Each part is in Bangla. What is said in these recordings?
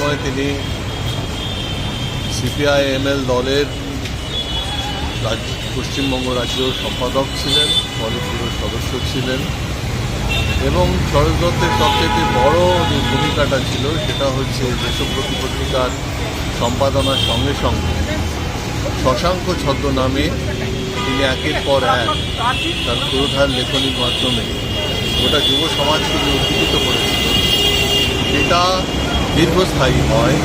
সময় তিনি সিপিআইএমএল দলের পশ্চিমবঙ্গ রাজ্য সম্পাদক ছিলেন, পলিটব্যুরো সদস্য ছিলেন এবং শরৎ দত্তের সবচেয়ে বড় যে ভূমিকাটা ছিল সেটা হচ্ছে দেশপ্রতি পত্রিকার সম্পাদনার সঙ্গে সঙ্গে শশাঙ্ক ছদ্মনামে তিনি একের পর এক তার ক্ষুরধার লেখনীর মাধ্যমে গোটা যুব সমাজকে যে উজ্জীবিত করেছিল সেটা দীর্ঘস্থায়ী হয়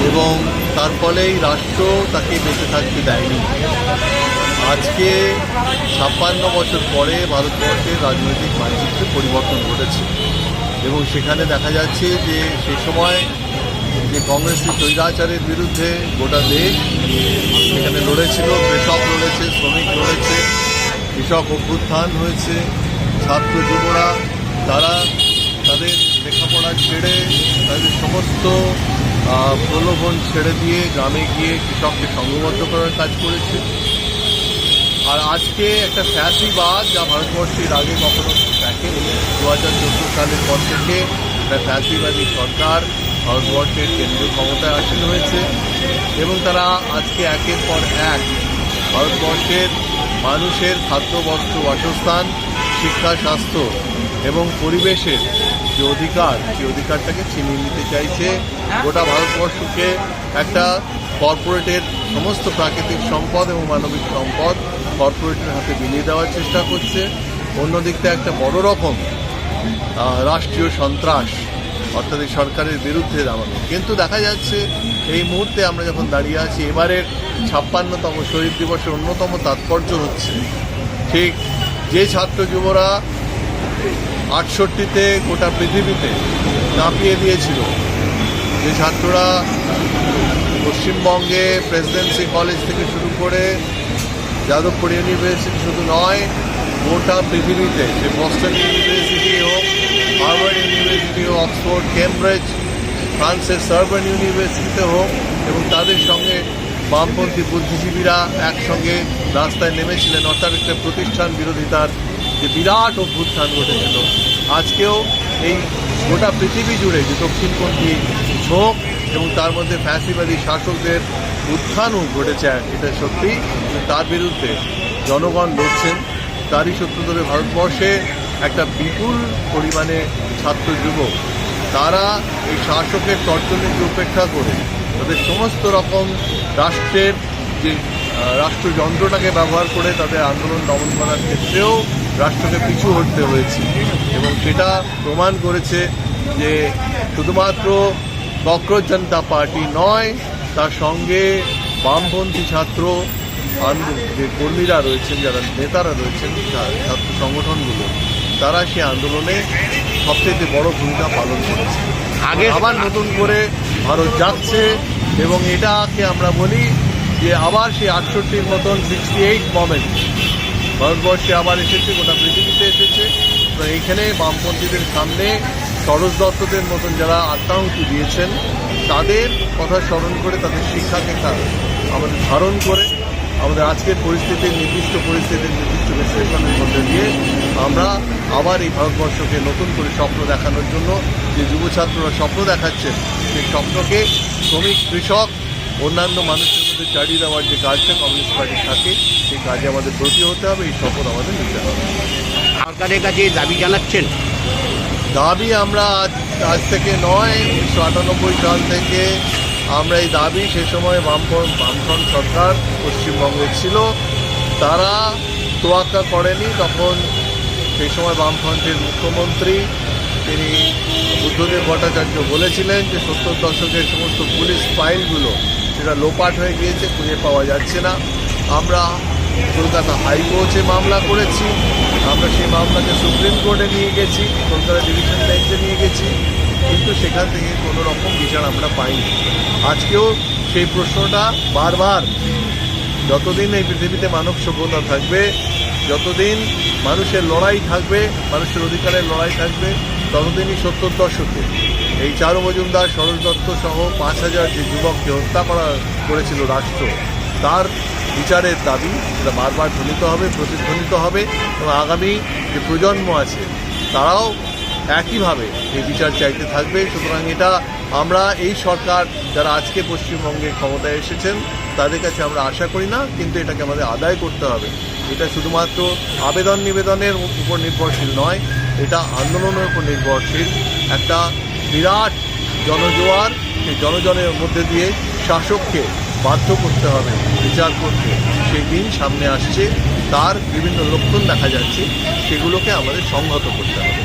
এবং তার ফলেই রাষ্ট্র তাকে বেঁচে থাকতে দেয়নি। আজকে ৫৬ বছর পরে ভারতবর্ষের রাজনৈতিক মানচিত্রে পরিবর্তন ঘটেছে এবং সেখানে দেখা যাচ্ছে যে সে সময় যে কংগ্রেসি স্বৈরাচারের বিরুদ্ধে গোটা দেশ সেখানে লড়েছিল, কৃষক লড়েছে, শ্রমিক লড়েছে, কৃষক অভ্যুত্থান হয়েছে, ছাত্র যুবরা তারা তাদের লেখাপড়া ছেড়ে তাদের সমস্ত প্রলোভন ছেড়ে দিয়ে গ্রামে গিয়ে কৃষককে সংঘবদ্ধ করার কাজ করেছে। আর আজকে একটা ফ্যাসিবাদ যা ভারতবর্ষের আগে কখনো দেখেনি, ২০১৪ সালের পর থেকে একটা ফ্যাসিবাদী সরকার ভারতবর্ষের কেন্দ্রীয় ক্ষমতায় আসীন হয়েছে এবং তারা আজকে একের পর এক ভারতবর্ষের মানুষের খাদ্য, বস্ত্র, বাসস্থান, শিক্ষা, স্বাস্থ্য এবং পরিবেশের যে অধিকার সেই অধিকারটাকে ছিনিয়ে নিতে চাইছে। গোটা ভারতবর্ষকে একটা কর্পোরেটের সমস্ত প্রাকৃতিক সম্পদ এবং মানবিক সম্পদ কর্পোরেটের হাতে বিলিয়ে দেওয়ার চেষ্টা করছে। অন্যদিকটা একটা বড় রকম রাষ্ট্রীয় সন্ত্রাস অর্থাৎ এই সরকারের বিরুদ্ধে দাঁড়ানো। কিন্তু দেখা যাচ্ছে এই মুহূর্তে আমরা যখন দাঁড়িয়ে আছি, এবারের ৫৬তম শহীদ দিবসের অন্যতম তাৎপর্য হচ্ছে ঠিক যে ছাত্র যুবরা ৬৮-তে গোটা পৃথিবীতে কাঁপিয়ে দিয়েছিল, যে ছাত্ররা পশ্চিমবঙ্গে প্রেসিডেন্সি কলেজ থেকে শুরু করে যাদবপুর ইউনিভার্সিটি শুধু নয়, গোটা পৃথিবীতে সে বস্টন ইউনিভার্সিটি হোক, হার্ভার্ড ইউনিভার্সিটি হোক, অক্সফোর্ড, কেমব্রিজ, ফ্রান্সের সার্বান ইউনিভার্সিটিতে হোক, এবং তাদের সঙ্গে বামপন্থী বুদ্ধিজীবীরা একসঙ্গে রাস্তায় নেমেছিলেন, অর্থাৎ একটা প্রতিষ্ঠান বিরোধিতার যে বিরাট অভ্যুত্থান ঘটেছিল। আজকেও এই গোটা পৃথিবী জুড়ে যে দক্ষিণপন্থী ঝোঁক এবং তার মধ্যে ফ্যাসিবাদী শাসকদের উত্থানও ঘটেছে, এটা সত্যি। তার বিরুদ্ধে জনগণ লড়ছেন। তারই সূত্র ধরে ভারতবর্ষে একটা বিপুল পরিমাণে ছাত্র যুবক তারা এই শাসকের তর্জনীকে উপেক্ষা করে তাদের সমস্ত রকম রাষ্ট্রের যে রাষ্ট্রযন্ত্রটাকে ব্যবহার করে তাদের আন্দোলন দমন করার ক্ষেত্রেও রাষ্ট্রকে পিছু হটতে হয়েছে এবং সেটা প্রমাণ করেছে যে শুধুমাত্র ককরোচ জনতা পার্টি নয়, তার সঙ্গে বামপন্থী ছাত্র যে কর্মীরা রয়েছেন, যারা নেতারা রয়েছেন, ছাত্র সংগঠনগুলো, তারা সে আন্দোলনে সবচেয়ে বড় ভূমিকা পালন করেছে। আবার নতুন করে ভারত যাচ্ছে এবং এটাকে আমরা বলি যে আবার সেই ৬৮-র মতন 68 মোমেন্ট ভারতবর্ষে আবার এসেছে, গোটা পৃথিবীতে এসেছে। তো এইখানে বামপন্থীদের সামনে শরৎ দত্তদের মতন যারা আত্মাহুতি দিয়েছেন তাদের কথা স্মরণ করে, তাদের শিক্ষাকে আমাদের ধারণ করে আমাদের আজকের পরিস্থিতির নির্দিষ্ট বিশ্লেষণের মধ্যে দিয়ে আমরা আবার এই ভারতবর্ষকে নতুন করে স্বপ্ন দেখানোর জন্য যে যুব ছাত্ররা স্বপ্ন দেখাচ্ছেন, সেই স্বপ্নকে শ্রমিক, কৃষক, অন্যান্য মানুষের মধ্যে চালিয়ে দেওয়ার যে কাজটা কমিউনিস্ট পার্টির থাকে, সেই কাজে আমাদের ব্রতী হতে হবে, এই শপথ আমাদের নিতে হবে। সরকারের কাছে দাবি জানাচ্ছেন? দাবি আমরা আজ থেকে নয়, ১৯৯৮ সাল থেকে আমরা এই দাবি, সে সময় বামফ্রন্ট সরকার পশ্চিমবঙ্গে ছিল, তারা তোয়াক্কা করেনি। তখন সেই সময় বামফ্রন্টের মুখ্যমন্ত্রী তিনি বুদ্ধদেব ভট্টাচার্য বলেছিলেন যে ৭০ দশকের সমস্ত পুলিশ ফাইলগুলো সেটা লোপাট হয়ে গিয়েছে, খুঁজে পাওয়া যাচ্ছে না। আমরা কলকাতা হাইকোর্টে মামলা করেছি, আমরা সেই মামলাকে সুপ্রিম কোর্টে নিয়ে গেছি, কলকাতা ডিভিশন বেঞ্চে নিয়ে গেছি, কিন্তু সেখান থেকে কোনো রকম বিচার আমরা পাইনি। আজকেও সেই প্রশ্নটা বারবার, যতদিন এই পৃথিবীতে মানব সভ্যতা থাকবে, যতদিন মানুষের লড়াই থাকবে, মানুষের অধিকারের লড়াই থাকবে, ততদিনই ৭০ দশকে এই চারু মজুমদার, শরৎ দত্ত সহ ৫,০০০ যে যুবককে হত্যা করেছিল রাষ্ট্র, তার বিচারের দাবি সেটা বারবার ধ্বনিত হবে, প্রতিধ্বনিত হবে এবং আগামী যে প্রজন্ম আছে তারাও একইভাবে এই বিচার চাইতে থাকবে। সুতরাং এটা আমরা এই সরকার যারা আজকে পশ্চিমবঙ্গে ক্ষমতায় এসেছেন তাদের কাছে আমরা আশা করি না, কিন্তু এটাকে আমাদের আদায় করতে হবে। এটা শুধুমাত্র আবেদন নিবেদনের উপর নির্ভরশীল নয়, এটা আন্দোলনের উপর নির্ভরশীল। একটা বিরাট জনজোয়ার, সেই জনজনের মধ্যে দিয়ে শাসককে বাধ্য করতে হবে বিচার করতে। সেই দিন সামনে আসছে, তার বিভিন্ন লক্ষণ দেখা যাচ্ছে, সেগুলোকে আমাদের সংহত করতে হবে।